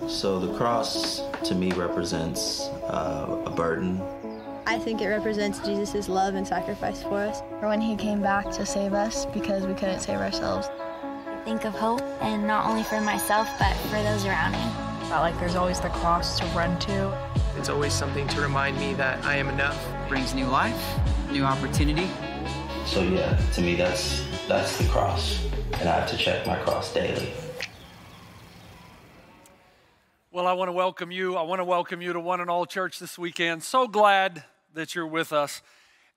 So the cross, to me, represents a burden. I think it represents Jesus' love and sacrifice for us. Or when he came back to save us because we couldn't save ourselves. Think of hope, and not only for myself, but for those around me. Felt like there's always the cross to run to. It's always something to remind me that I am enough. Brings new life, new opportunity. So yeah, to me, that's the cross, and I have to check my cross daily. Well, I want to welcome you. I want to welcome you to One and All Church this weekend. So glad that you're with us.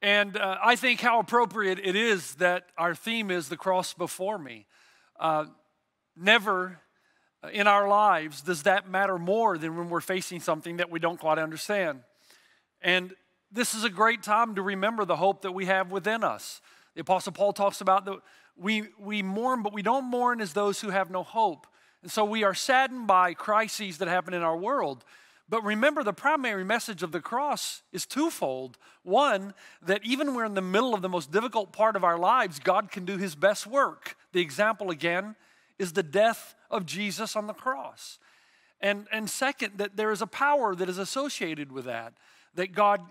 And I think how appropriate it is that our theme is the cross before me. Never in our lives does that matter more than when we're facing something that we don't quite understand. And this is a great time to remember the hope that we have within us. The Apostle Paul talks about that we mourn, but we don't mourn as those who have no hope. And so we are saddened by crises that happen in our world. But remember, the primary message of the cross is twofold. One, that even when we're in the middle of the most difficult part of our lives, God can do his best work. The example, again, is the death of Jesus on the cross. And second, that there is a power that is associated with that God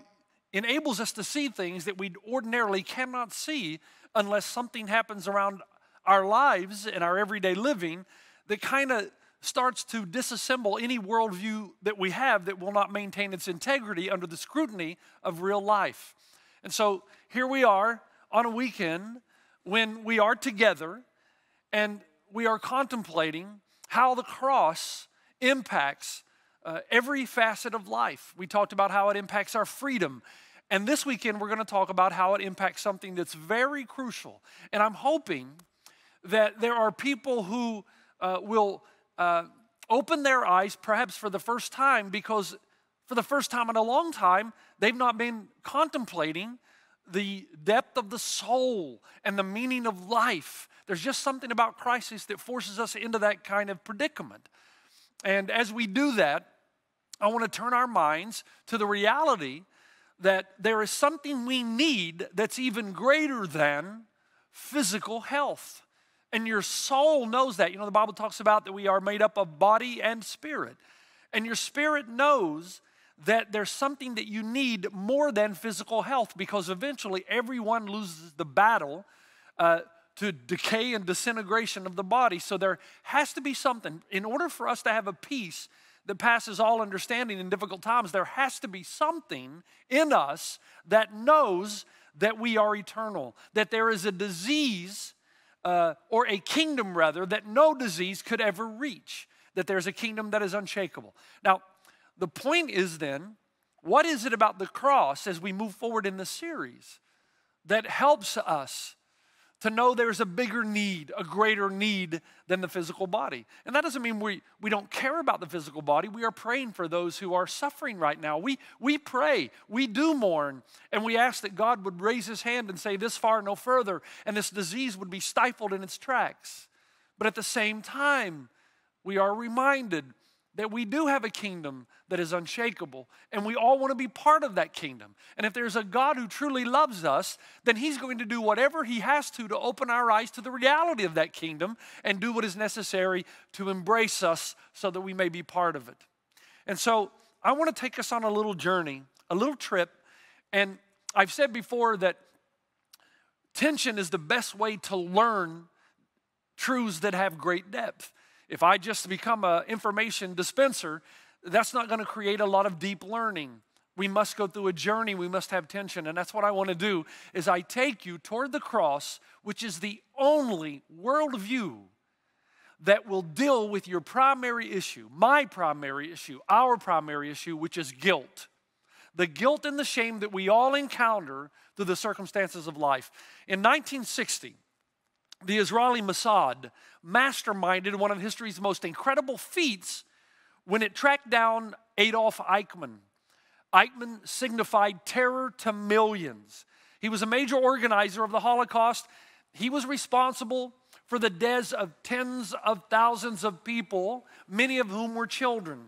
enables us to see things that we ordinarily cannot see unless something happens around our lives and our everyday living that kind of starts to disassemble any worldview that we have that will not maintain its integrity under the scrutiny of real life. And so here we are on a weekend when we are together and we are contemplating how the cross impacts every facet of life. We talked about how it impacts our freedom. And this weekend we're going to talk about how it impacts something that's very crucial. And I'm hoping that there are people who will open their eyes perhaps for the first time, because for the first time in a long time, they've not been contemplating the depth of the soul and the meaning of life. There's just something about crisis that forces us into that kind of predicament. And as we do that, I want to turn our minds to the reality that there is something we need that's even greater than physical health. And your soul knows that. You know, the Bible talks about that we are made up of body and spirit. And your spirit knows that there's something that you need more than physical health, because eventually everyone loses the battle to decay and disintegration of the body. So there has to be something. In order for us to have a peace that passes all understanding in difficult times, there has to be something in us that knows that we are eternal, that there is a disease or a kingdom rather, that no disease could ever reach, that there's a kingdom that is unshakable. Now, the point is then, what is it about the cross as we move forward in the series that helps us to know there's a bigger need, a greater need than the physical body? And that doesn't mean we don't care about the physical body. We are praying for those who are suffering right now. We pray, we do mourn, and we ask that God would raise his hand and say, this far, no further, and this disease would be stifled in its tracks. But at the same time, we are reminded that we do have a kingdom that is unshakable, and we all want to be part of that kingdom. And if there's a God who truly loves us, then he's going to do whatever he has to open our eyes to the reality of that kingdom and do what is necessary to embrace us so that we may be part of it. And so I want to take us on a little journey, a little trip. And I've said before that tension is the best way to learn truths that have great depth. If I just become an information dispenser, that's not going to create a lot of deep learning. We must go through a journey. We must have tension. And that's what I want to do, is I take you toward the cross, which is the only worldview that will deal with your primary issue, my primary issue, our primary issue, which is guilt. The guilt and the shame that we all encounter through the circumstances of life. In 1960, the Israeli Mossad masterminded one of history's most incredible feats when it tracked down Adolf Eichmann. Eichmann signified terror to millions. He was a major organizer of the Holocaust. He was responsible for the deaths of tens of thousands of people, many of whom were children.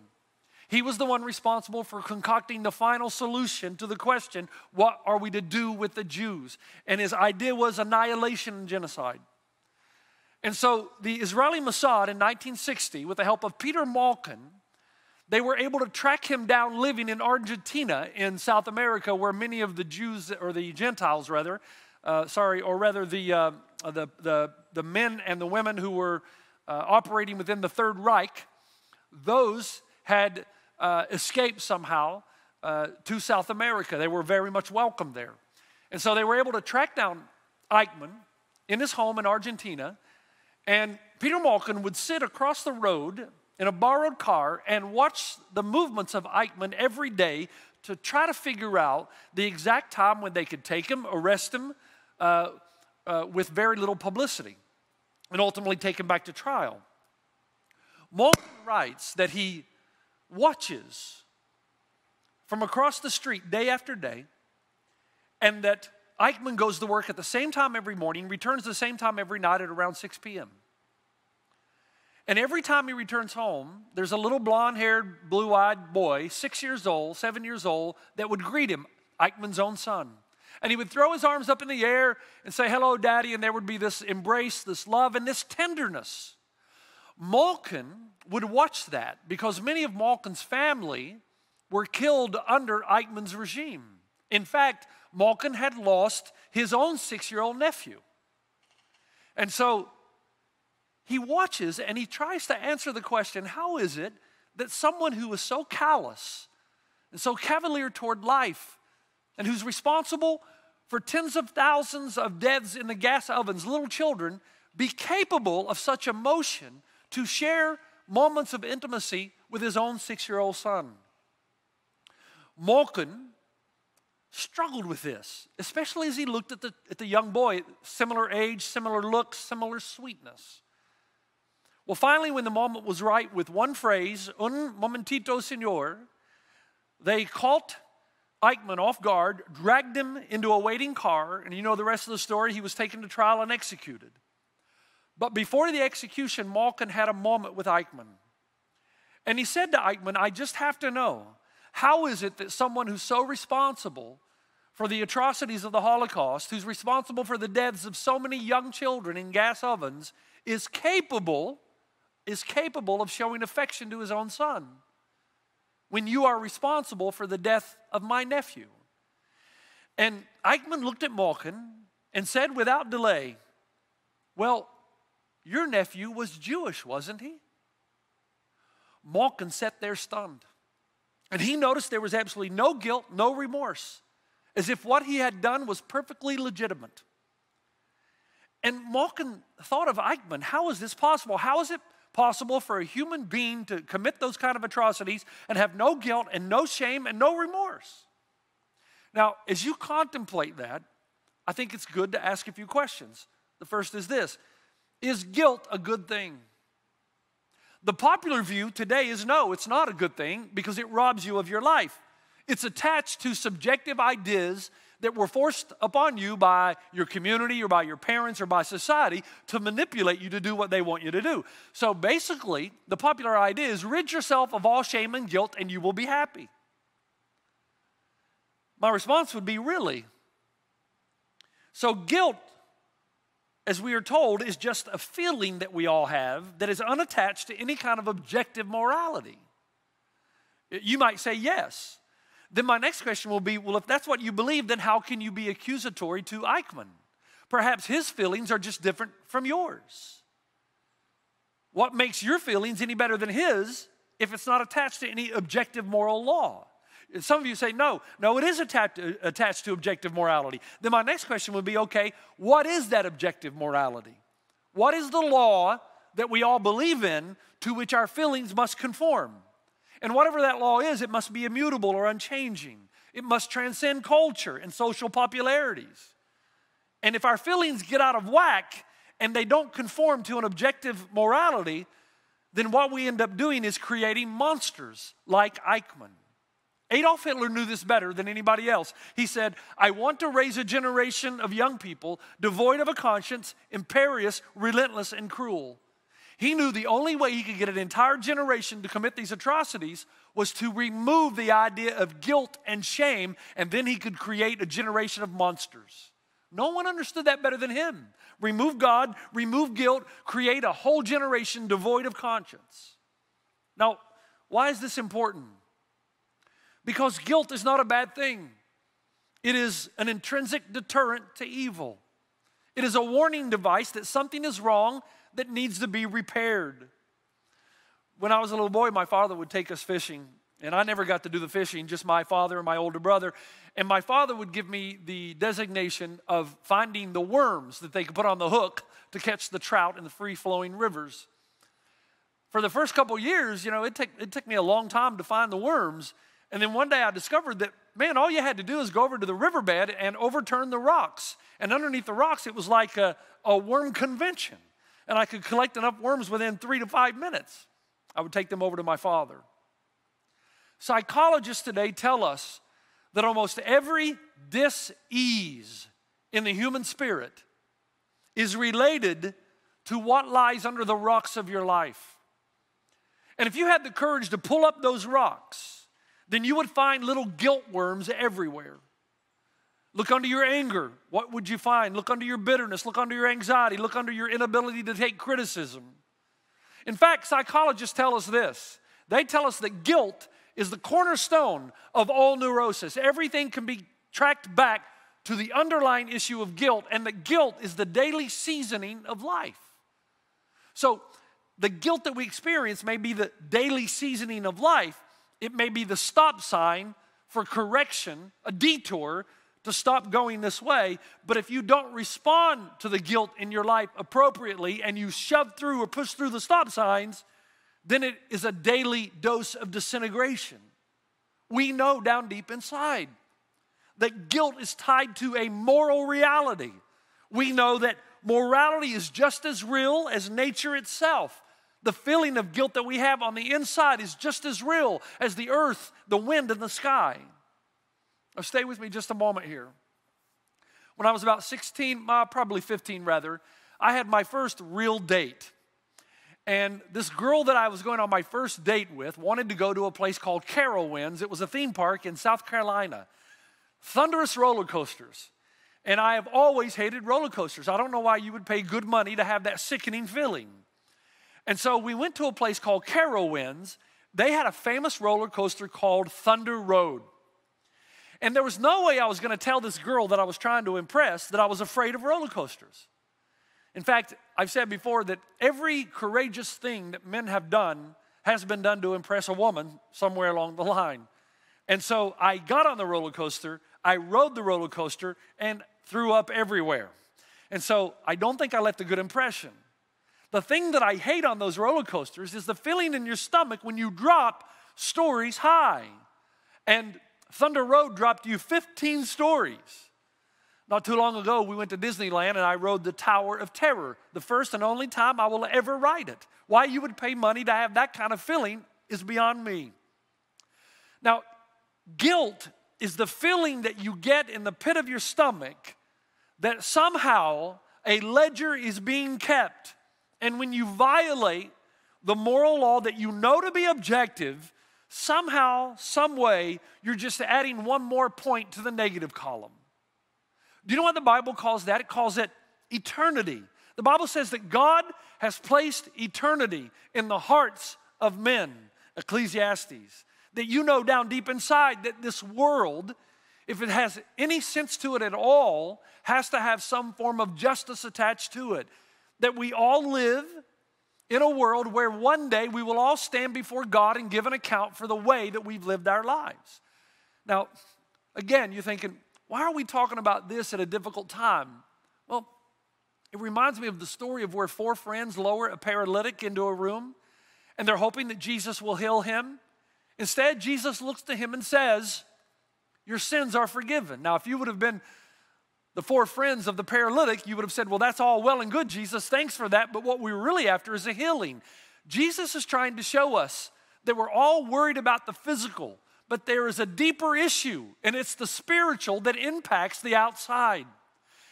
He was the one responsible for concocting the final solution to the question, what are we to do with the Jews? And his idea was annihilation and genocide. And so the Israeli Mossad in 1960, with the help of Peter Malkin, they were able to track him down living in Argentina in South America, where many of the Jews, or the Gentiles rather, the men and the women who were operating within the Third Reich, those had escaped somehow to South America. They were very much welcome there. And so they were able to track down Eichmann in his home in Argentina, and Peter Malkin would sit across the road in a borrowed car and watch the movements of Eichmann every day to try to figure out the exact time when they could take him, arrest him with very little publicity, and ultimately take him back to trial. Malkin writes that he watches from across the street day after day, and that Eichmann goes to work at the same time every morning, returns the same time every night at around 6 p.m. And every time he returns home, there's a little blonde-haired, blue-eyed boy, 6 years old, 7 years old, that would greet him, Eichmann's own son. And he would throw his arms up in the air and say, "Hello, Daddy," and there would be this embrace, this love, and this tenderness. Malkin would watch that because many of Malkin's family were killed under Eichmann's regime. In fact, Malkin had lost his own 6-year-old nephew. And so he watches and he tries to answer the question, how is it that someone who is so callous and so cavalier toward life and who's responsible for tens of thousands of deaths in the gas ovens, little children, be capable of such emotion to share moments of intimacy with his own 6-year-old son? Malkin struggled with this, especially as he looked at the young boy, similar age, similar looks, similar sweetness. Well, finally, when the moment was right, with one phrase, "Un momentito, señor," they caught Eichmann off guard, dragged him into a waiting car, and you know the rest of the story. He was taken to trial and executed. But before the execution, Malkin had a moment with Eichmann. And he said to Eichmann, "I just have to know, how is it that someone who's so responsible for the atrocities of the Holocaust, who's responsible for the deaths of so many young children in gas ovens, is capable of showing affection to his own son when you are responsible for the death of my nephew?" And Eichmann looked at Malkin and said without delay, "Well, your nephew was Jewish, wasn't he?" Malkin sat there stunned. And he noticed there was absolutely no guilt, no remorse, as if what he had done was perfectly legitimate. And Malkin thought of Eichmann, how is this possible? How is it possible for a human being to commit those kind of atrocities and have no guilt and no shame and no remorse? Now, as you contemplate that, I think it's good to ask a few questions. The first is this: is guilt a good thing? The popular view today is no, it's not a good thing because it robs you of your life. It's attached to subjective ideas that were forced upon you by your community or by your parents or by society to manipulate you to do what they want you to do. So basically, the popular idea is rid yourself of all shame and guilt and you will be happy. My response would be, really? So guilt, as we are told, is just a feeling that we all have that is unattached to any kind of objective morality. You might say yes. Then my next question will be, well, if that's what you believe, then how can you be accusatory to Eichmann? Perhaps his feelings are just different from yours. What makes your feelings any better than his if it's not attached to any objective moral law? Some of you say, no, it is attached to objective morality. Then my next question would be, okay, what is that objective morality? What is the law that we all believe in to which our feelings must conform? And whatever that law is, it must be immutable or unchanging. It must transcend culture and social popularities. And if our feelings get out of whack and they don't conform to an objective morality, then what we end up doing is creating monsters like Eichmann. Adolf Hitler knew this better than anybody else. He said, "I want to raise a generation of young people devoid of a conscience, imperious, relentless, and cruel." He knew the only way he could get an entire generation to commit these atrocities was to remove the idea of guilt and shame, and then he could create a generation of monsters. No one understood that better than him. Remove God, remove guilt, create a whole generation devoid of conscience. Now, why is this important? Because guilt is not a bad thing. It is an intrinsic deterrent to evil. It is a warning device that something is wrong that needs to be repaired. When I was a little boy, my father would take us fishing, and I never got to do the fishing, just my father and my older brother. And my father would give me the designation of finding the worms that they could put on the hook to catch the trout in the free-flowing rivers. For the first couple of years, it took me a long time to find the worms. And then one day I discovered that, man, all you had to do is go over to the riverbed and overturn the rocks. And underneath the rocks, it was like a worm convention. And I could collect enough worms within 3 to 5 minutes. I would take them over to my father. Psychologists today tell us that almost every dis-ease in the human spirit is related to what lies under the rocks of your life. And if you had the courage to pull up those rocks, then you would find little guilt worms everywhere. Look under your anger. What would you find? Look under your bitterness. Look under your anxiety. Look under your inability to take criticism. In fact, psychologists tell us this. They tell us that guilt is the cornerstone of all neurosis. Everything can be tracked back to the underlying issue of guilt, and that guilt is the daily seasoning of life. So the guilt that we experience may be the daily seasoning of life. It may be the stop sign for correction, a detour to stop going this way. But if you don't respond to the guilt in your life appropriately and you shove through or push through the stop signs, then it is a daily dose of disintegration. We know down deep inside that guilt is tied to a moral reality. We know that morality is just as real as nature itself. The feeling of guilt that we have on the inside is just as real as the earth, the wind, and the sky. Now stay with me just a moment here. When I was about 16, probably 15 rather, I had my first real date. And this girl that I was going on my first date with wanted to go to a place called Carowinds. It was a theme park in South Carolina. Thunderous roller coasters. And I have always hated roller coasters. I don't know why you would pay good money to have that sickening feeling. And so we went to a place called Carowinds. They had a famous roller coaster called Thunder Road. And there was no way I was going to tell this girl that I was trying to impress that I was afraid of roller coasters. In fact, I've said before that every courageous thing that men have done has been done to impress a woman somewhere along the line. And so I got on the roller coaster, I rode the roller coaster, and threw up everywhere. And so I don't think I left a good impression. The thing that I hate on those roller coasters is the feeling in your stomach when you drop stories high. And Thunder Road dropped you 15 stories. Not too long ago, we went to Disneyland and I rode the Tower of Terror. The first and only time I will ever ride it. Why you would pay money to have that kind of feeling is beyond me. Now, guilt is the feeling that you get in the pit of your stomach that somehow a ledger is being kept. And when you violate the moral law that you know to be objective, somehow, some way, you're just adding one more point to the negative column. Do you know what the Bible calls that? It calls it eternity. The Bible says that God has placed eternity in the hearts of men, Ecclesiastes. That you know down deep inside that this world, if it has any sense to it at all, has to have some form of justice attached to it. That we all live in a world where one day we will all stand before God and give an account for the way that we've lived our lives. Now, again, you're thinking, why are we talking about this at a difficult time? Well, it reminds me of the story of where 4 friends lower a paralytic into a room and they're hoping that Jesus will heal him. Instead, Jesus looks to him and says, your sins are forgiven. Now, if you would have been the 4 friends of the paralytic, you would have said, well, that's all well and good, Jesus, thanks for that, but what we're really after is a healing. Jesus is trying to show us that we're all worried about the physical, but there is a deeper issue, and it's the spiritual that impacts the outside.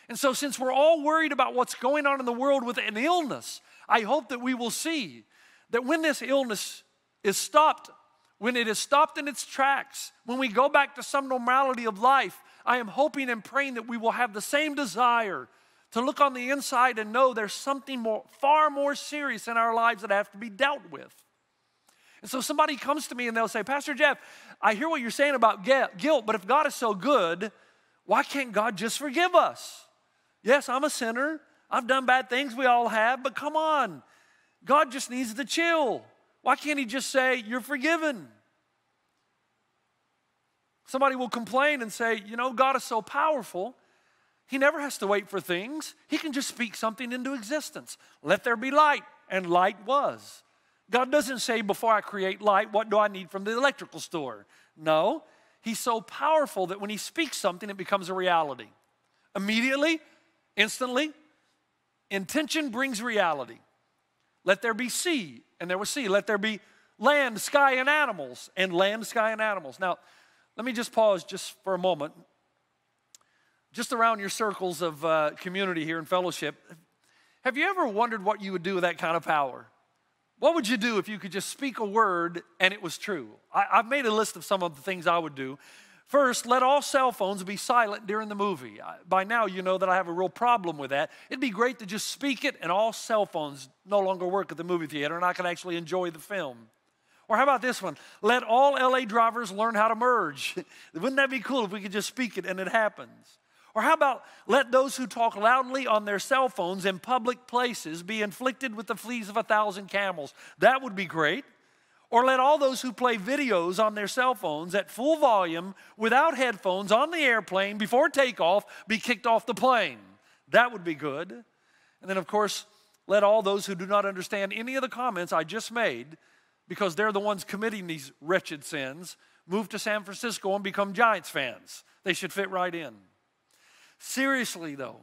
And so since we're all worried about what's going on in the world with an illness, I hope that we will see that when this illness is stopped when it is stopped in its tracks, when we go back to some normality of life, I am hoping and praying that we will have the same desire to look on the inside and know there's something far more serious in our lives that have to be dealt with. And so somebody comes to me and they'll say, Pastor Jeff, I hear what you're saying about guilt, but if God is so good, why can't God just forgive us? Yes, I'm a sinner. I've done bad things, we all have, but come on. God just needs to chill. Why can't he just say, you're forgiven? Somebody will complain and say, you know, God is so powerful, he never has to wait for things. He can just speak something into existence. Let there be light, and light was. God doesn't say, before I create light, what do I need from the electrical store? No, he's so powerful that when he speaks something, it becomes a reality. Immediately, instantly, intention brings reality. Let there be sea, and there was sea. Let there be land, sky, and animals, and land, sky, and animals. Now, let me just pause just for a moment. Just around your circles of community here in fellowship, have you ever wondered what you would do with that kind of power? What would you do if you could just speak a word and it was true? I've made a list of some of the things I would do. First, let all cell phones be silent during the movie. By now, you know that I have a real problem with that. It'd be great to just speak it and all cell phones no longer work at the movie theater and I can actually enjoy the film. Or how about this one? Let all LA drivers learn how to merge. Wouldn't that be cool if we could just speak it and it happens? Or how about let those who talk loudly on their cell phones in public places be inflicted with the fleas of 1,000 camels? That would be great. Or let all those who play videos on their cell phones at full volume without headphones on the airplane before takeoff be kicked off the plane. That would be good. And then, of course, let all those who do not understand any of the comments I just made, because they're the ones committing these wretched sins, move to San Francisco and become Giants fans. They should fit right in. Seriously, though,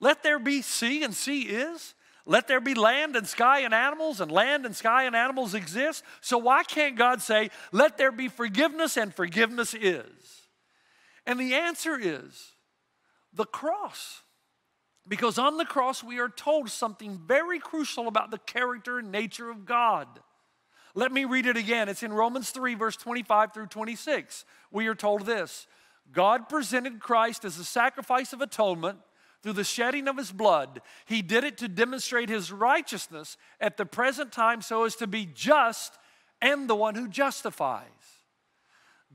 let there be sea, and sea is. Let there be land and sky and animals, and land and sky and animals exist. So why can't God say, let there be forgiveness, and forgiveness is? And the answer is the cross. Because on the cross, we are told something very crucial about the character and nature of God. Let me read it again. It's in Romans 3, verse 25 through 26. We are told this: God presented Christ as a sacrifice of atonement through the shedding of his blood. He did it to demonstrate his righteousness at the present time so as to be just and the one who justifies.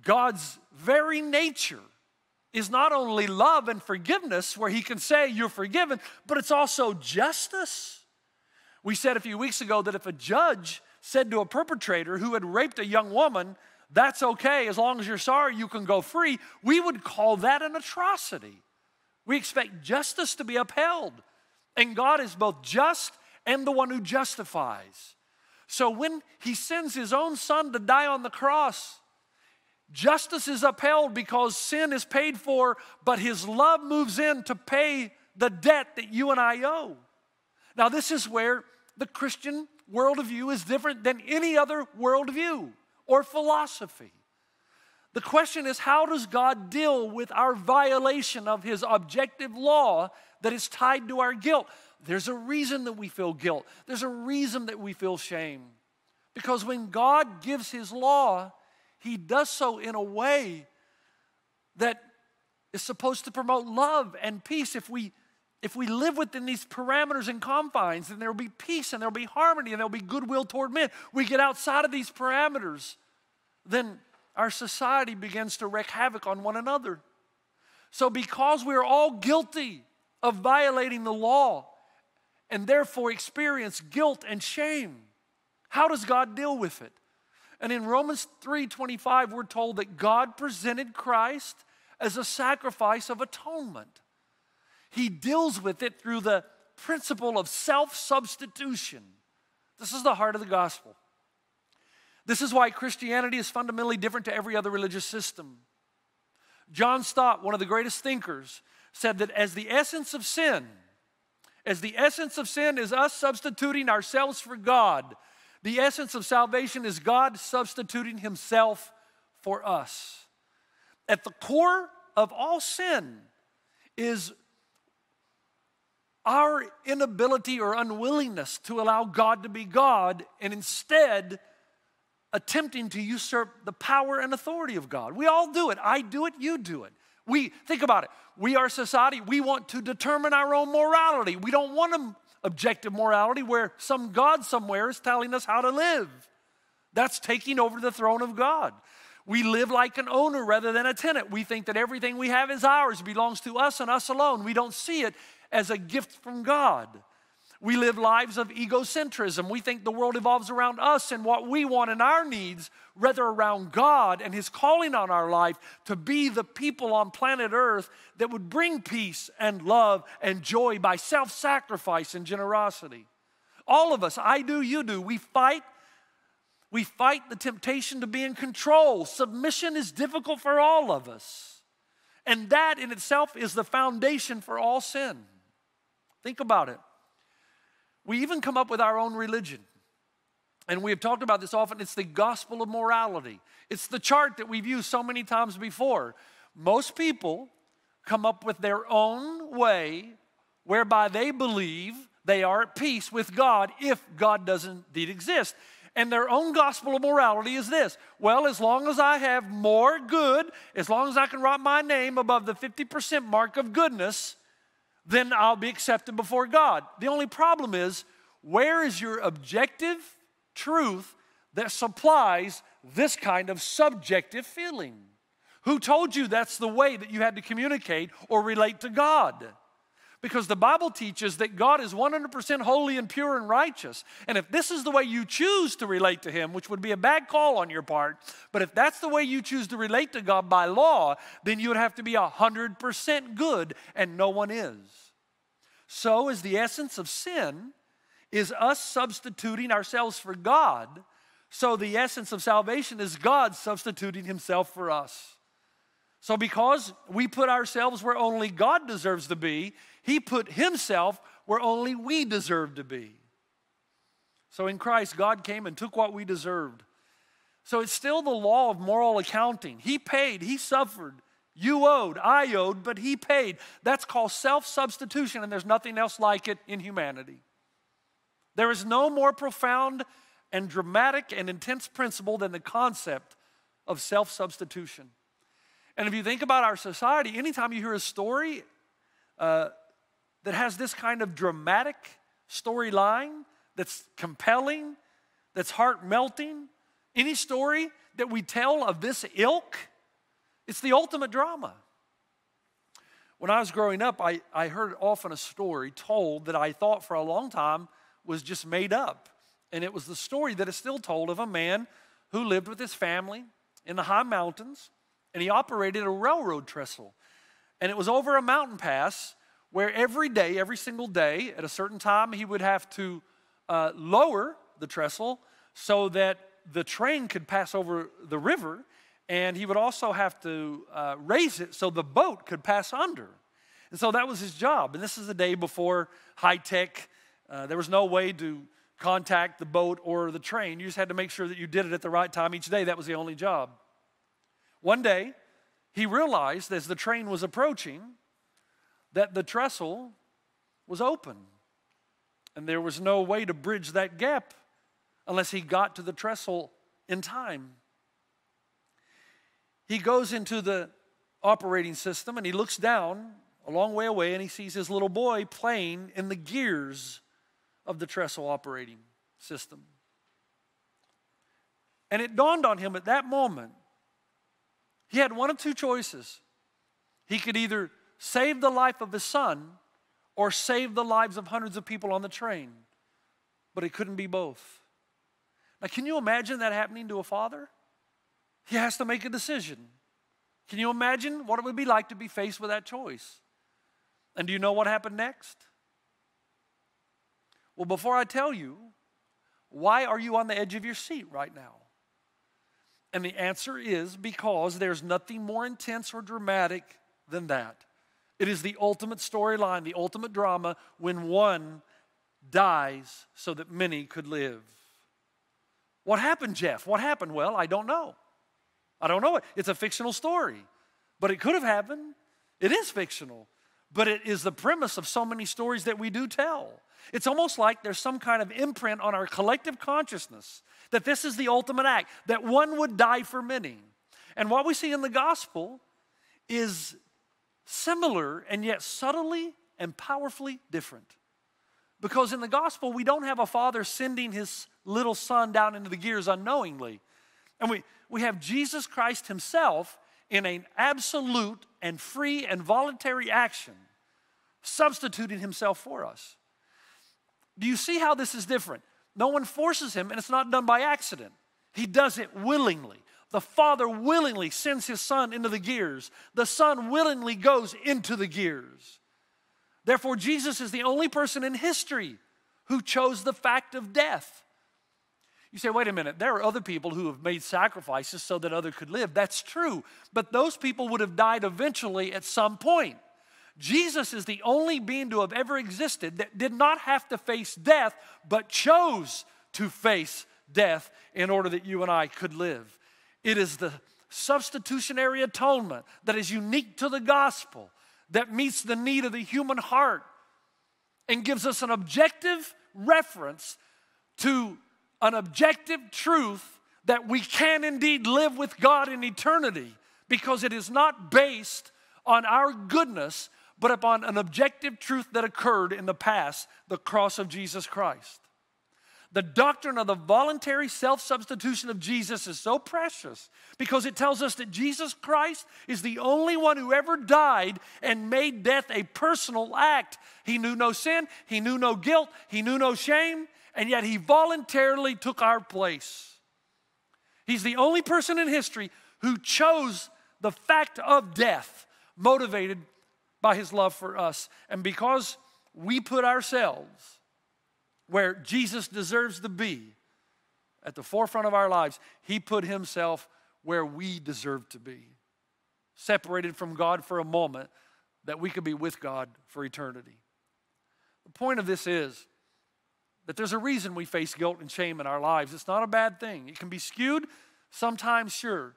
God's very nature is not only love and forgiveness, where he can say you're forgiven, but it's also justice. We said a few weeks ago that if a judge said to a perpetrator who had raped a young woman, that's okay, as long as you're sorry, you can go free, we would call that an atrocity. We expect justice to be upheld. And God is both just and the one who justifies. So when he sends his own son to die on the cross, justice is upheld because sin is paid for, but his love moves in to pay the debt that you and I owe. Now, this is where the Christian worldview is different than any other worldview or philosophy. The question is, how does God deal with our violation of his objective law that is tied to our guilt? There's a reason that we feel guilt. There's a reason that we feel shame. Because when God gives his law, he does so in a way that is supposed to promote love and peace. If we live within these parameters and confines, then there will be peace and there will be harmony and there will be goodwill toward men. We get outside of these parameters, then our society begins to wreak havoc on one another. So because we are all guilty of violating the law and therefore experience guilt and shame, how does God deal with it? And in Romans 3:25, we're told that God presented Christ as a sacrifice of atonement. He deals with it through the principle of self-substitution. This is the heart of the gospel. This is why Christianity is fundamentally different to every other religious system. John Stott, one of the greatest thinkers, said that as the essence of sin is us substituting ourselves for God, the essence of salvation is God substituting himself for us. At the core of all sin is our inability or unwillingness to allow God to be God and instead attempting to usurp the power and authority of God. We all do it. I do it, you do it. Think about it. We are society. We want to determine our own morality. We don't want an objective morality where some God somewhere is telling us how to live. That's taking over the throne of God. We live like an owner rather than a tenant. We think that everything we have is ours, belongs to us and us alone. We don't see it as a gift from God. We live lives of egocentrism. We think the world evolves around us and what we want and our needs, rather around God and His calling on our life to be the people on planet Earth that would bring peace and love and joy by self-sacrifice and generosity. All of us, I do, you do, we fight the temptation to be in control. Submission is difficult for all of us. And that in itself is the foundation for all sin. Think about it. We even come up with our own religion. And we have talked about this often. It's the gospel of morality. It's the chart that we've used so many times before. Most people come up with their own way whereby they believe they are at peace with God if God doesn't indeed exist. And their own gospel of morality is this: well, as long as I have more good, as long as I can write my name above the 50% mark of goodness, then I'll be accepted before God. The only problem is, where is your objective truth that supplies this kind of subjective feeling? Who told you that's the way that you had to communicate or relate to God? Because the Bible teaches that God is 100% holy and pure and righteous. And if this is the way you choose to relate to Him, which would be a bad call on your part, but if that's the way you choose to relate to God by law, then you would have to be 100% good, and no one is. So is the essence of sin is us substituting ourselves for God. So the essence of salvation is God substituting Himself for us. So because we put ourselves where only God deserves to be, He put Himself where only we deserve to be. So in Christ, God came and took what we deserved. So it's still the law of moral accounting. He paid, He suffered. You owed, I owed, but He paid. That's called self-substitution, and there's nothing else like it in humanity. There is no more profound and dramatic and intense principle than the concept of self-substitution. And if you think about our society, anytime you hear a story that has this kind of dramatic storyline, that's compelling, that's heart-melting, any story that we tell of this ilk, it's the ultimate drama. When I was growing up, I heard often a story told that I thought for a long time was just made up. And it was the story that is still told of a man who lived with his family in the high mountains, and he operated a railroad trestle. And it was over a mountain pass where every day, every single day, at a certain time, he would have to lower the trestle so that the train could pass over the river, and he would also have to raise it so the boat could pass under. And so that was his job. And this is a day before high-tech. There was no way to contact the boat or the train. You just had to make sure that you did it at the right time each day. That was the only job. One day, he realized as the train was approaching that the trestle was open. And there was no way to bridge that gap unless he got to the trestle in time. He goes into the operating system and he looks down a long way away and he sees his little boy playing in the gears of the trestle operating system. And it dawned on him at that moment, he had one of two choices. He could either save the life of his son or save the lives of hundreds of people on the train. But it couldn't be both. Now, can you imagine that happening to a father? He has to make a decision. Can you imagine what it would be like to be faced with that choice? And do you know what happened next? Well, before I tell you, why are you on the edge of your seat right now? And the answer is because there's nothing more intense or dramatic than that. It is the ultimate storyline, the ultimate drama, when one dies so that many could live. What happened, Jeff? What happened? Well, I don't know. I don't know it. It's a fictional story. But it could have happened. It is fictional. But it is the premise of so many stories that we do tell. It's almost like there's some kind of imprint on our collective consciousness that this is the ultimate act, that one would die for many. And what we see in the gospel is similar and yet subtly and powerfully different. Because in the gospel, we don't have a father sending his little son down into the gears unknowingly. And we have Jesus Christ himself in an absolute and free and voluntary action, substituting himself for us. Do you see how this is different? No one forces him, and it's not done by accident. He does it willingly. The Father willingly sends his Son into the gears. The Son willingly goes into the gears. Therefore, Jesus is the only person in history who chose the fact of death. You say, wait a minute, there are other people who have made sacrifices so that others could live. That's true, but those people would have died eventually at some point. Jesus is the only being to have ever existed that did not have to face death, but chose to face death in order that you and I could live. It is the substitutionary atonement that is unique to the gospel, that meets the need of the human heart and gives us an objective reference to an objective truth that we can indeed live with God in eternity, because it is not based on our goodness, but upon an objective truth that occurred in the past, the cross of Jesus Christ. The doctrine of the voluntary self-substitution of Jesus is so precious because it tells us that Jesus Christ is the only one who ever died and made death a personal act. He knew no sin, he knew no guilt, he knew no shame, and yet he voluntarily took our place. He's the only person in history who chose the fact of death, motivated by his love for us. And because we put ourselves where Jesus deserves to be, at the forefront of our lives, he put himself where we deserve to be, separated from God for a moment that we could be with God for eternity. The point of this is that there's a reason we face guilt and shame in our lives. It's not a bad thing. It can be skewed sometimes, sure,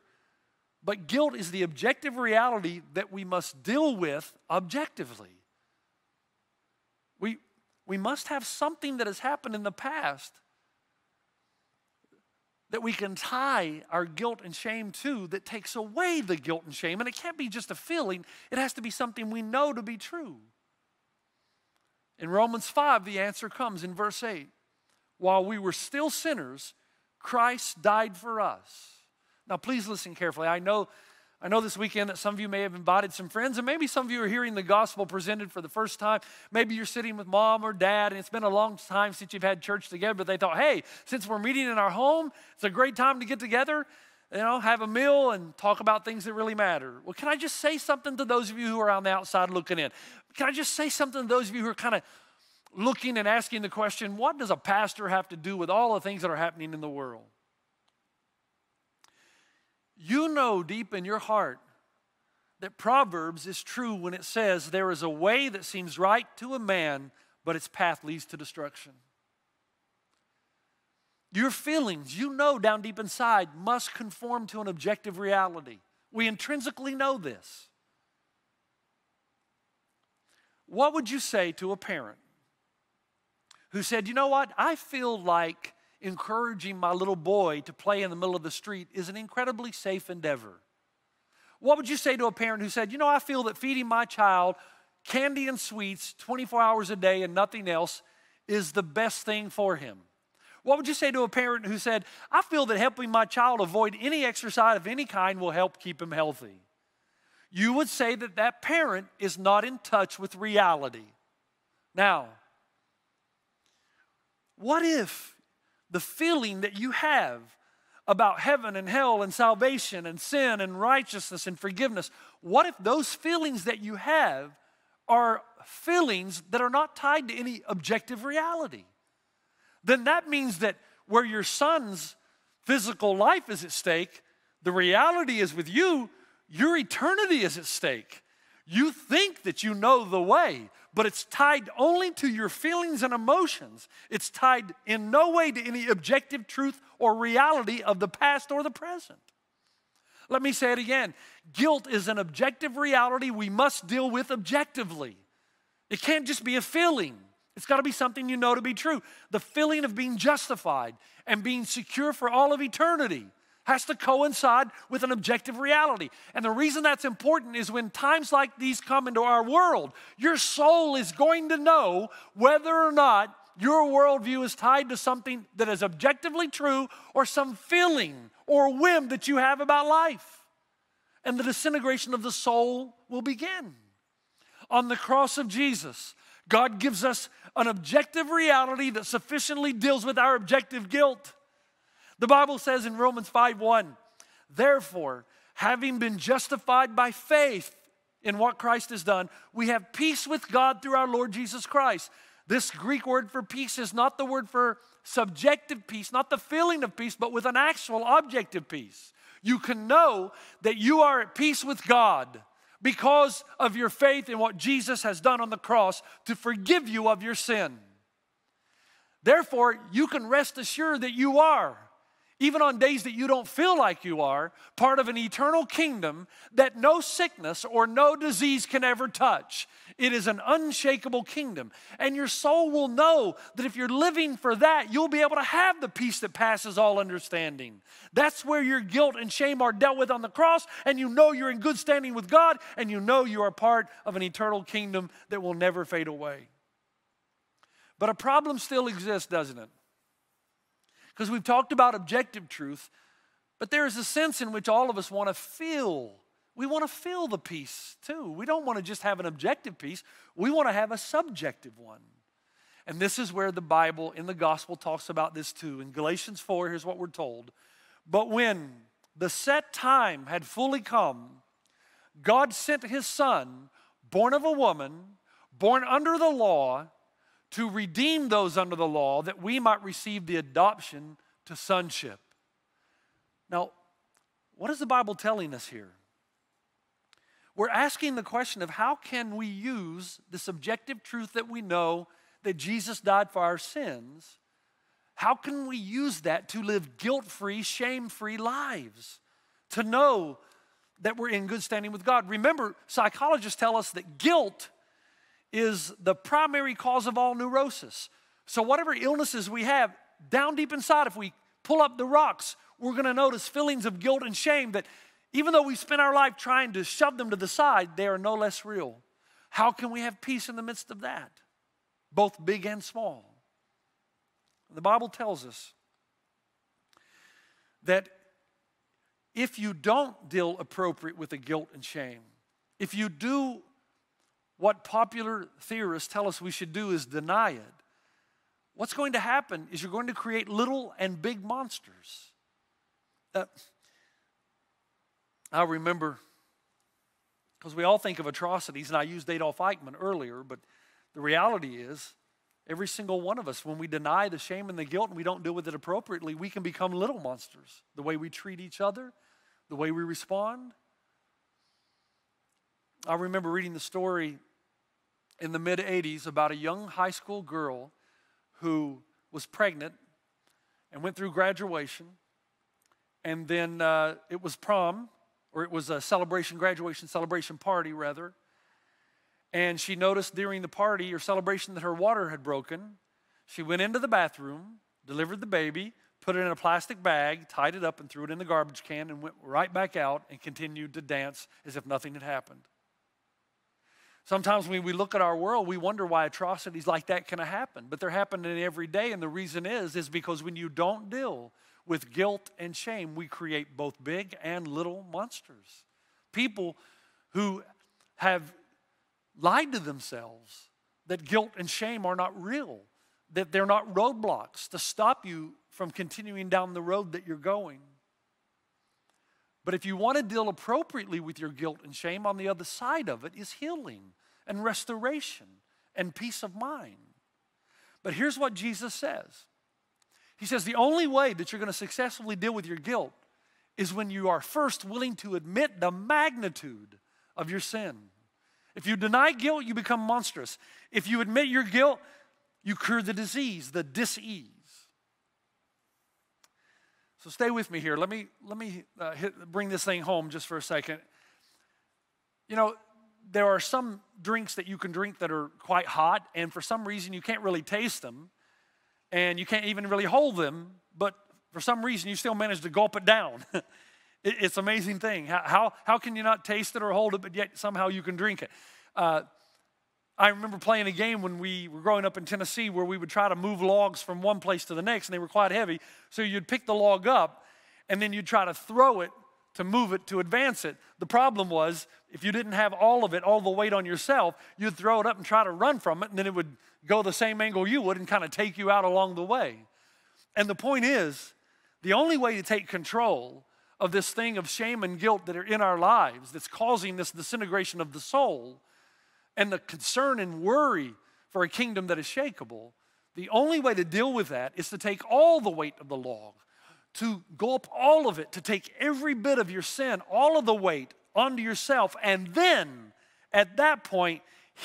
but guilt is the objective reality that we must deal with objectively. We must have something that has happened in the past that we can tie our guilt and shame to, that takes away the guilt and shame. And it can't be just a feeling. It has to be something we know to be true. In Romans 5, the answer comes in verse 8. While we were still sinners, Christ died for us. Now, please listen carefully. I know this weekend that some of you may have invited some friends, and maybe some of you are hearing the gospel presented for the first time. Maybe you're sitting with mom or dad, and it's been a long time since you've had church together, but they thought, hey, since we're meeting in our home, it's a great time to get together, have a meal and talk about things that really matter. Well, can I just say something to those of you who are on the outside looking in? Can I just say something to those of you who are kind of looking and asking the question, what does a pastor have to do with all the things that are happening in the world? You know deep in your heart that Proverbs is true when it says there is a way that seems right to a man, but its path leads to destruction. Your feelings, you know down deep inside, must conform to an objective reality. We intrinsically know this. What would you say to a parent who said, you know what, I feel like encouraging my little boy to play in the middle of the street is an incredibly safe endeavor? What would you say to a parent who said, I feel that feeding my child candy and sweets 24 hours a day and nothing else is the best thing for him? What would you say to a parent who said, I feel that helping my child avoid any exercise of any kind will help keep him healthy? You would say that that parent is not in touch with reality. Now, what if the feeling that you have about heaven and hell and salvation and sin and righteousness and forgiveness, what if those feelings that you have are feelings that are not tied to any objective reality? Then that means that where your son's physical life is at stake, the reality is with you, your eternity is at stake. You think that you know the way, but it's tied only to your feelings and emotions. It's tied in no way to any objective truth or reality of the past or the present. Let me say it again. Guilt is an objective reality we must deal with objectively. It can't just be a feeling. It's got to be something you know to be true. The feeling of being justified and being secure for all of eternity has to coincide with an objective reality. And the reason that's important is when times like these come into our world, your soul is going to know whether or not your worldview is tied to something that is objectively true or some feeling or whim that you have about life. And the disintegration of the soul will begin. On the cross of Jesus, God gives us an objective reality that sufficiently deals with our objective guilt. The Bible says in Romans 5:1, therefore, having been justified by faith in what Christ has done, we have peace with God through our Lord Jesus Christ. This Greek word for peace is not the word for subjective peace, not the feeling of peace, but with an actual objective peace. You can know that you are at peace with God because of your faith in what Jesus has done on the cross to forgive you of your sin. Therefore, you can rest assured that you are, even on days that you don't feel like you are, part of an eternal kingdom that no sickness or no disease can ever touch. It is an unshakable kingdom. And your soul will know that if you're living for that, you'll be able to have the peace that passes all understanding. That's where your guilt and shame are dealt with on the cross, and you know you're in good standing with God, and you know you are part of an eternal kingdom that will never fade away. But a problem still exists, doesn't it? Because we've talked about objective truth, but there is a sense in which all of us want to feel. We want to feel the peace too. We don't want to just have an objective peace. We want to have a subjective one. And this is where the Bible in the gospel talks about this too. In Galatians 4, here's what we're told. But when the set time had fully come, God sent his Son, born of a woman, born under the law, to redeem those under the law, that we might receive the adoption to sonship. Now, what is the Bible telling us here? We're asking the question of how can we use the subjective truth that we know that Jesus died for our sins? How can we use that to live guilt-free, shame-free lives? To know that we're in good standing with God. Remember, psychologists tell us that guilt is the primary cause of all neurosis. So whatever illnesses we have, down deep inside, if we pull up the rocks, we're going to notice feelings of guilt and shame that even though we spend our life trying to shove them to the side, they are no less real. How can we have peace in the midst of that? Both big and small. The Bible tells us that if you don't deal appropriate with the guilt and shame, if you do what popular theorists tell us we should do is deny it, what's going to happen is you're going to create little and big monsters. I remember, because we all think of atrocities, and I used Adolf Eichmann earlier, but the reality is every single one of us, when we deny the shame and the guilt and we don't deal with it appropriately, we can become little monsters. The way we treat each other, the way we respond. I remember reading the story in the mid-'80s about a young high school girl who was pregnant and went through graduation, and then it was prom, or it was a graduation celebration party rather, and she noticed during the party or celebration that her water had broken. She went into the bathroom, delivered the baby, put it in a plastic bag, tied it up and threw it in the garbage can, and went right back out and continued to dance as if nothing had happened. Sometimes when we look at our world, we wonder why atrocities like that can happen. But they're happening every day, and the reason is because when you don't deal with guilt and shame, we create both big and little monsters. People who have lied to themselves that guilt and shame are not real, that they're not roadblocks to stop you from continuing down the road that you're going. But if you want to deal appropriately with your guilt and shame, on the other side of it is healing and restoration and peace of mind. But here's what Jesus says. He says the only way that you're going to successfully deal with your guilt is when you are first willing to admit the magnitude of your sin. If you deny guilt, you become monstrous. If you admit your guilt, you cure the disease, the dis-ease. So stay with me here. Let me bring this thing home just for a second. You know, there are some drinks that you can drink that are quite hot, and for some reason you can't really taste them, and you can't even really hold them, but for some reason you still manage to gulp it down. It's an amazing thing. How can you not taste it or hold it, but yet somehow you can drink it? I remember playing a game when we were growing up in Tennessee where we would try to move logs from one place to the next, and they were quite heavy. So you'd pick the log up, and then you'd try to throw it to move it, to advance it. The problem was, if you didn't have all of it, all the weight on yourself, you'd throw it up and try to run from it, and then it would go the same angle you would and kind of take you out along the way. And the point is, the only way to take control of this thing of shame and guilt that are in our lives that's causing this disintegration of the soul and the concern and worry for a kingdom that is shakeable, the only way to deal with that is to take all the weight of the log, to gulp all of it, to take every bit of your sin, all of the weight onto yourself, and then at that point,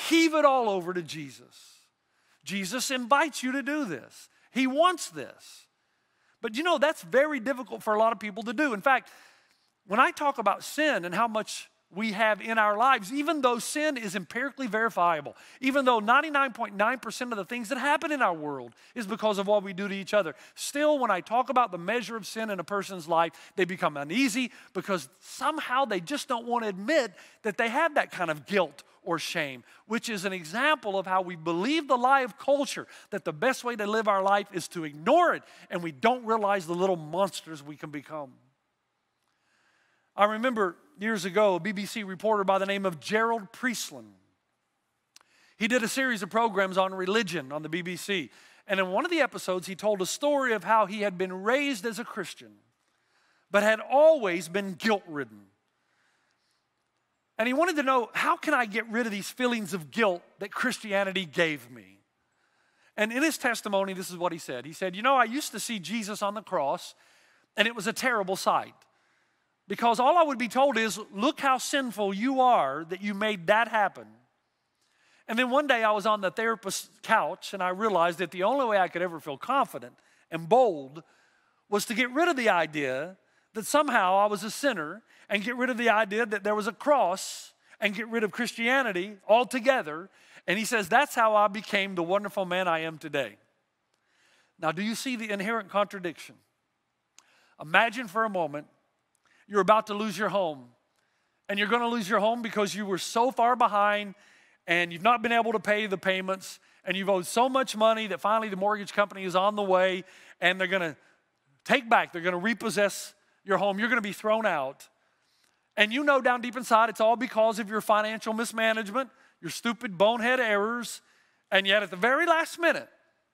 heave it all over to Jesus. Jesus invites you to do this. He wants this. But you know, that's very difficult for a lot of people to do. In fact, when I talk about sin and how much we have in our lives, even though sin is empirically verifiable, even though 99.9% of the things that happen in our world is because of what we do to each other, still when I talk about the measure of sin in a person's life, they become uneasy because somehow they just don't want to admit that they have that kind of guilt or shame, which is an example of how we believe the lie of culture, that the best way to live our life is to ignore it, and we don't realize the little monsters we can become. I remember years ago, a BBC reporter by the name of Gerald Priestland. He did a series of programs on religion on the BBC. And in one of the episodes, he told a story of how he had been raised as a Christian, but had always been guilt-ridden. And he wanted to know, how can I get rid of these feelings of guilt that Christianity gave me? And in his testimony, this is what he said. He said, you know, I used to see Jesus on the cross, and it was a terrible sight. Because all I would be told is, look how sinful you are that you made that happen. And then one day I was on the therapist's couch and I realized that the only way I could ever feel confident and bold was to get rid of the idea that somehow I was a sinner and get rid of the idea that there was a cross and get rid of Christianity altogether. And he says, that's how I became the wonderful man I am today. Now, do you see the inherent contradiction? Imagine for a moment you're about to lose your home. And you're going to lose your home because you were so far behind and you've not been able to pay the payments and you've owed so much money that finally the mortgage company is on the way and they're going to take back, they're going to repossess your home. You're going to be thrown out. And you know down deep inside it's all because of your financial mismanagement, your stupid bonehead errors, and yet at the very last minute,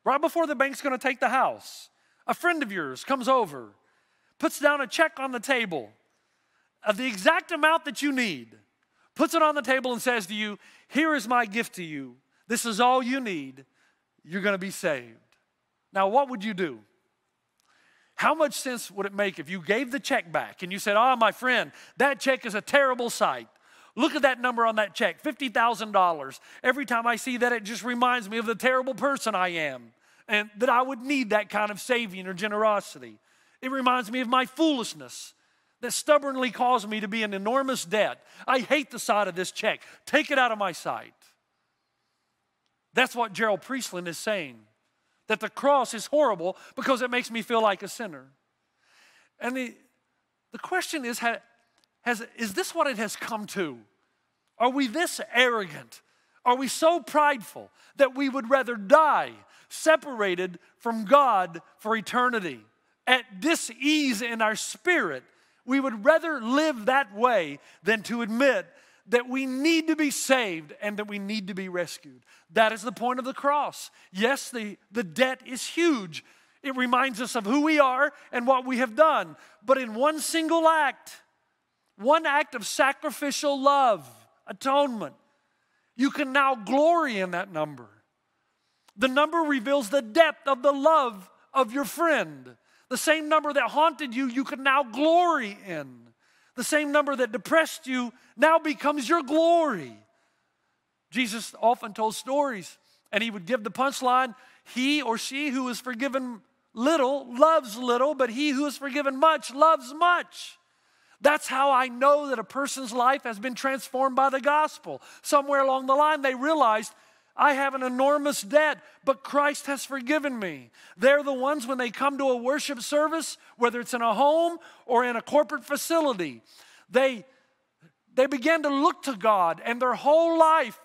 right before the bank's going to take the house, a friend of yours comes over, puts down a check on the table of the exact amount that you need, puts it on the table and says to you, here is my gift to you. This is all you need. You're going to be saved. Now, what would you do? How much sense would it make if you gave the check back and you said, oh, my friend, that check is a terrible sight. Look at that number on that check, $50,000. Every time I see that, it just reminds me of the terrible person I am and that I would need that kind of saving or generosity. It reminds me of my foolishness that stubbornly caused me to be in enormous debt. I hate the sight of this check. Take it out of my sight. That's what Gerald Priestland is saying, that the cross is horrible because it makes me feel like a sinner. And the question is this what it has come to? Are we this arrogant? Are we so prideful that we would rather die separated from God for eternity? At dis-ease in our spirit, we would rather live that way than to admit that we need to be saved and that we need to be rescued. That is the point of the cross. Yes, the debt is huge. It reminds us of who we are and what we have done. But in one single act, one act of sacrificial love, atonement, you can now glory in that number. The number reveals the depth of the love of your friend. The same number that haunted you, you can now glory in. The same number that depressed you now becomes your glory. Jesus often told stories, and he would give the punchline, he or she who is forgiven little loves little, but he who is forgiven much loves much. That's how I know that a person's life has been transformed by the gospel. Somewhere along the line, they realized, I have an enormous debt, but Christ has forgiven me. They're the ones when they come to a worship service, whether it's in a home or in a corporate facility, they begin to look to God, and their whole life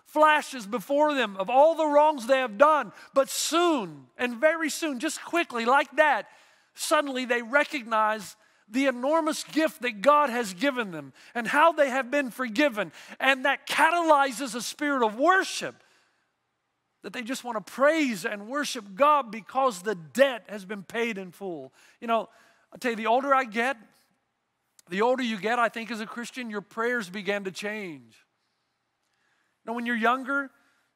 flashes before them of all the wrongs they have done. But soon, and very soon, just quickly like that, suddenly they recognize the enormous gift that God has given them and how they have been forgiven. And that catalyzes a spirit of worship that they just want to praise and worship God because the debt has been paid in full. You know, I'll tell you, the older I get, the older you get, I think as a Christian, your prayers begin to change. You know, when you're younger,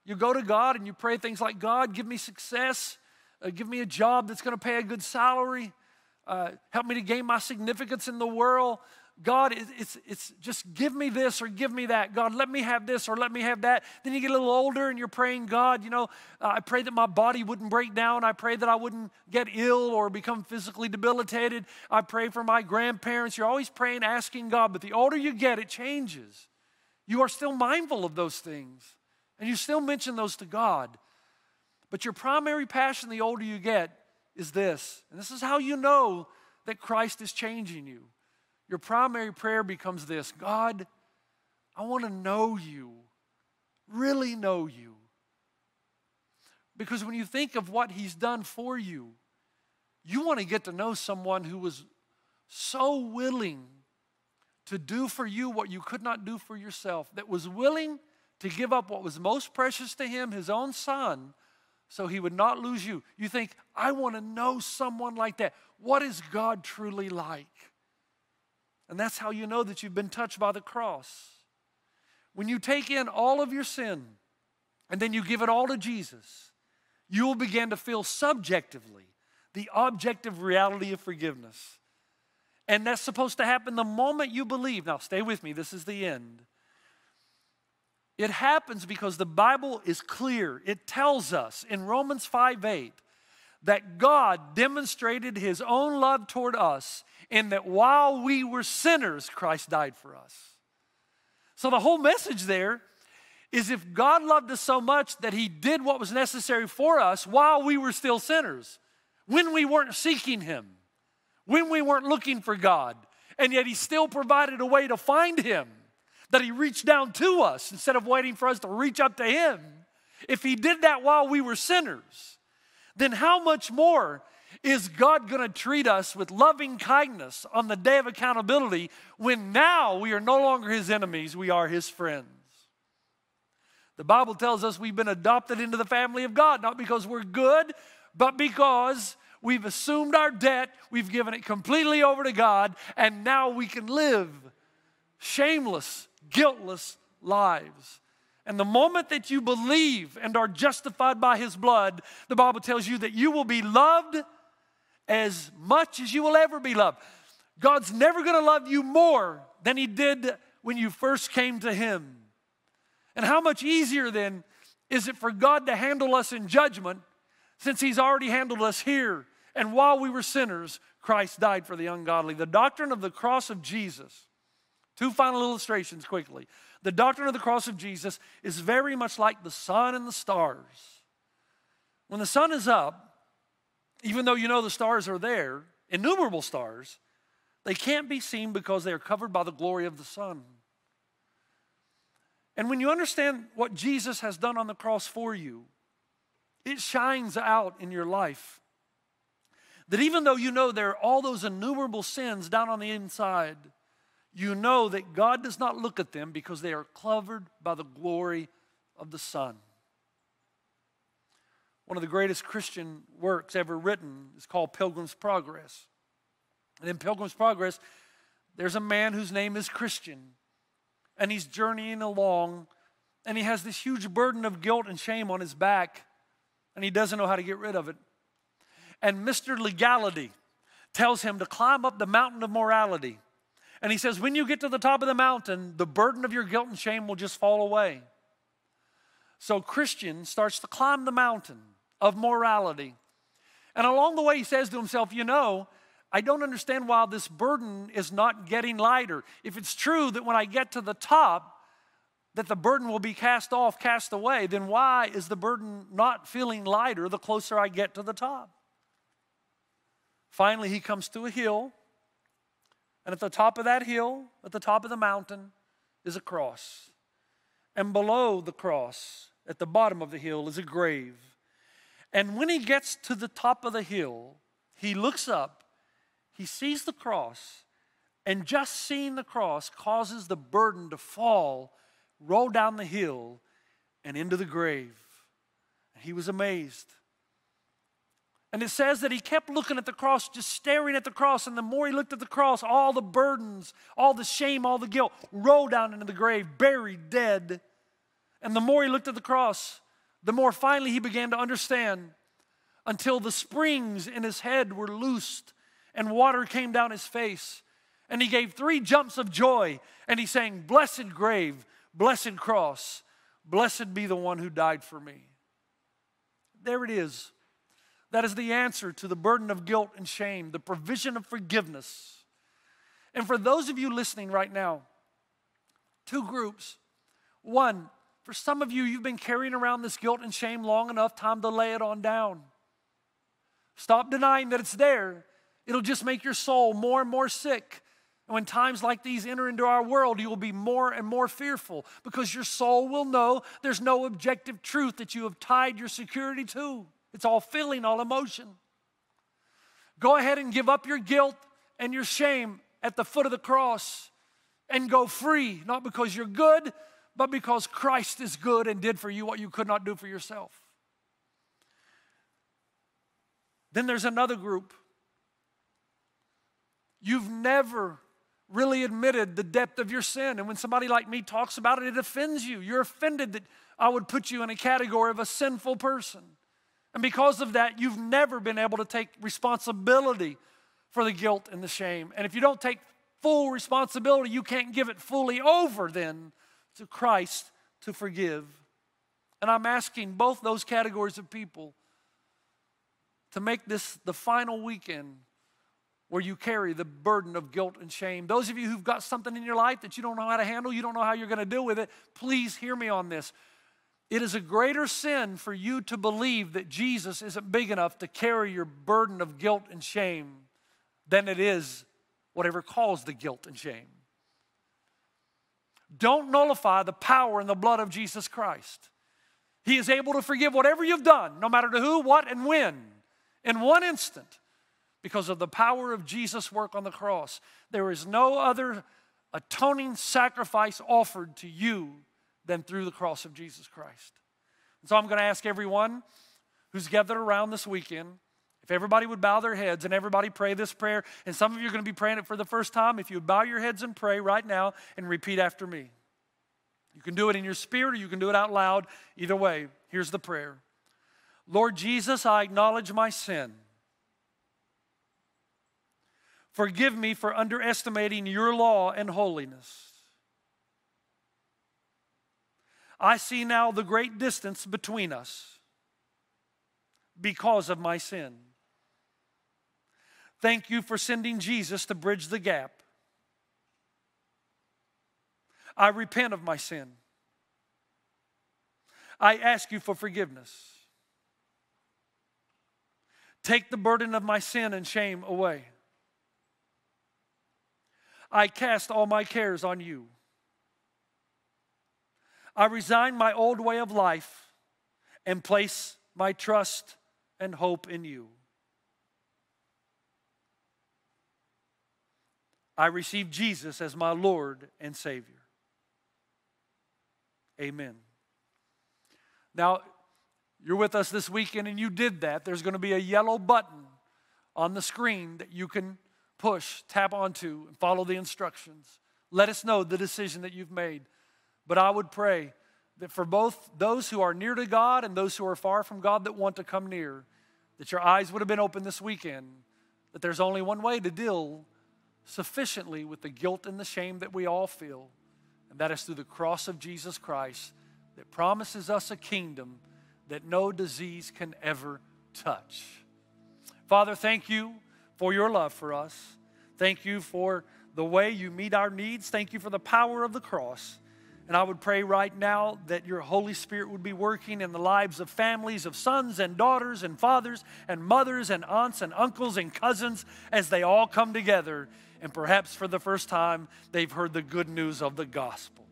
you go to God and you pray things like, God, give me success, give me a job that's going to pay a good salary, help me to gain my significance in the world. God, it's just give me this or give me that. God, let me have this or let me have that. Then you get a little older and you're praying, God, you know, I pray that my body wouldn't break down. I pray that I wouldn't get ill or become physically debilitated. I pray for my grandparents. You're always praying, asking God. But the older you get, it changes. You are still mindful of those things. And you still mention those to God. But your primary passion the older you get is this. And this is how you know that Christ is changing you. Your primary prayer becomes this: God, I want to know you, really know you. Because when you think of what he's done for you, you want to get to know someone who was so willing to do for you what you could not do for yourself, that was willing to give up what was most precious to him, his own son, so he would not lose you. You think, I want to know someone like that. What is God truly like? And that's how you know that you've been touched by the cross. When you take in all of your sin and then you give it all to Jesus, you will begin to feel subjectively the objective reality of forgiveness. And that's supposed to happen the moment you believe. Now, stay with me. This is the end. It happens because the Bible is clear. It tells us in Romans 5:8 that God demonstrated his own love toward us in that while we were sinners, Christ died for us. So the whole message there is, if God loved us so much that he did what was necessary for us while we were still sinners, when we weren't seeking him, when we weren't looking for God, and yet he still provided a way to find him, that he reached down to us instead of waiting for us to reach up to him. If he did that while we were sinners, then how much more is God going to treat us with loving kindness on the day of accountability, when now we are no longer his enemies, we are his friends? The Bible tells us we've been adopted into the family of God, not because we're good, but because we've assumed our debt, we've given it completely over to God, and now we can live shameless, guiltless lives. And the moment that you believe and are justified by his blood, the Bible tells you that you will be loved as much as you will ever be loved. God's never going to love you more than he did when you first came to him. And how much easier then is it for God to handle us in judgment, since he's already handled us here? And while we were sinners, Christ died for the ungodly. The doctrine of the cross of Jesus. Two final illustrations quickly. The doctrine of the cross of Jesus is very much like the sun and the stars. When the sun is up, even though you know the stars are there, innumerable stars, they can't be seen because they are covered by the glory of the sun. And when you understand what Jesus has done on the cross for you, it shines out in your life. That even though you know there are all those innumerable sins down on the inside, you know that God does not look at them because they are covered by the glory of the sun. One of the greatest Christian works ever written is called Pilgrims Progress. And in Pilgrims Progress, there's a man whose name is Christian. And he's journeying along, and he has this huge burden of guilt and shame on his back, and he doesn't know how to get rid of it. And Mr. Legality tells him to climb up the mountain of morality. And he says, when you get to the top of the mountain, the burden of your guilt and shame will just fall away. So Christian starts to climb the mountain of morality. And along the way, he says to himself, you know, I don't understand why this burden is not getting lighter. If it's true that when I get to the top, that the burden will be cast off, cast away, then why is the burden not feeling lighter the closer I get to the top? Finally, he comes to a hill, and at the top of that hill, at the top of the mountain, is a cross. And below the cross, at the bottom of the hill, is a grave. And when he gets to the top of the hill, he looks up, he sees the cross, and just seeing the cross causes the burden to fall, roll down the hill, and into the grave. And he was amazed. And it says that he kept looking at the cross, just staring at the cross. And the more he looked at the cross, all the burdens, all the shame, all the guilt rolled down into the grave, buried, dead. And the more he looked at the cross, the more finally he began to understand, until the springs in his head were loosed and water came down his face. And he gave 3 jumps of joy. And he sang, "Blessed grave, blessed cross, blessed be the one who died for me." There it is. That is the answer to the burden of guilt and shame, the provision of forgiveness. And for those of you listening right now, 2 groups. One, for some of you, you've been carrying around this guilt and shame long enough, time to lay it on down. Stop denying that it's there. It'll just make your soul more and more sick. And when times like these enter into our world, you will be more and more fearful, because your soul will know there's no objective truth that you have tied your security to. It's all feeling, all emotion. Go ahead and give up your guilt and your shame at the foot of the cross and go free, not because you're good, but because Christ is good and did for you what you could not do for yourself. Then there's another group. You've never really admitted the depth of your sin. And when somebody like me talks about it, it offends you. You're offended that I would put you in a category of a sinful person. And because of that, you've never been able to take responsibility for the guilt and the shame. And if you don't take full responsibility, you can't give it fully over then to Christ to forgive. And I'm asking both those categories of people to make this the final weekend where you carry the burden of guilt and shame. Those of you who've got something in your life that you don't know how to handle, you don't know how you're going to deal with it, please hear me on this. It is a greater sin for you to believe that Jesus isn't big enough to carry your burden of guilt and shame than it is whatever caused the guilt and shame. Don't nullify the power in the blood of Jesus Christ. He is able to forgive whatever you've done, no matter to who, what, and when, in one instant, because of the power of Jesus' work on the cross. There is no other atoning sacrifice offered to you than through the cross of Jesus Christ. And so I'm going to ask everyone who's gathered around this weekend, if everybody would bow their heads and everybody pray this prayer. And some of you are going to be praying it for the first time. If you would bow your heads and pray right now and repeat after me. You can do it in your spirit or you can do it out loud. Either way, here's the prayer. Lord Jesus, I acknowledge my sin. Forgive me for underestimating your law and holiness. I see now the great distance between us because of my sin. Thank you for sending Jesus to bridge the gap. I repent of my sin. I ask you for forgiveness. Take the burden of my sin and shame away. I cast all my cares on you. I resign my old way of life and place my trust and hope in you. I receive Jesus as my Lord and Savior. Amen. Now, you're with us this weekend and you did that. There's going to be a yellow button on the screen that you can push, tap onto, and follow the instructions. Let us know the decision that you've made. But I would pray that for both those who are near to God and those who are far from God that want to come near, that your eyes would have been open this weekend, that there's only one way to deal sufficiently with the guilt and the shame that we all feel, and that is through the cross of Jesus Christ that promises us a kingdom that no disease can ever touch. Father, thank you for your love for us. Thank you for the way you meet our needs. Thank you for the power of the cross. And I would pray right now that your Holy Spirit would be working in the lives of families, of sons and daughters and fathers and mothers and aunts and uncles and cousins as they all come together. And perhaps for the first time, they've heard the good news of the gospel.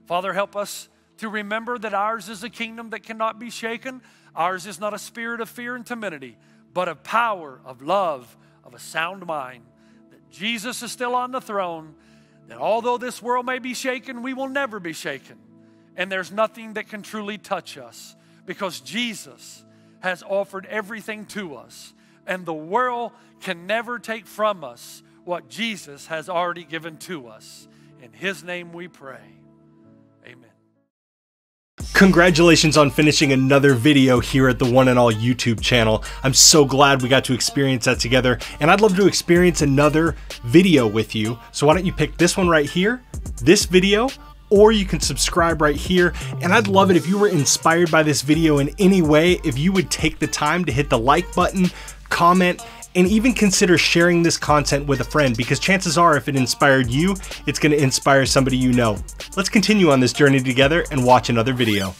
Father, help us to remember that ours is a kingdom that cannot be shaken. Ours is not a spirit of fear and timidity, but of power, of love, of a sound mind. That Jesus is still on the throne. That although this world may be shaken, we will never be shaken. And there's nothing that can truly touch us because Jesus has offered everything to us. And the world can never take from us what Jesus has already given to us. In His name we pray. Amen. Congratulations on finishing another video here at the One and All YouTube channel. I'm so glad we got to experience that together, and I'd love to experience another video with you. So why don't you pick this one right here, this video, or you can subscribe right here. And I'd love it if you were inspired by this video in any way, if you would take the time to hit the like button, comment, and even consider sharing this content with a friend, because chances are if it inspired you, it's going to inspire somebody you know. Let's continue on this journey together and watch another video.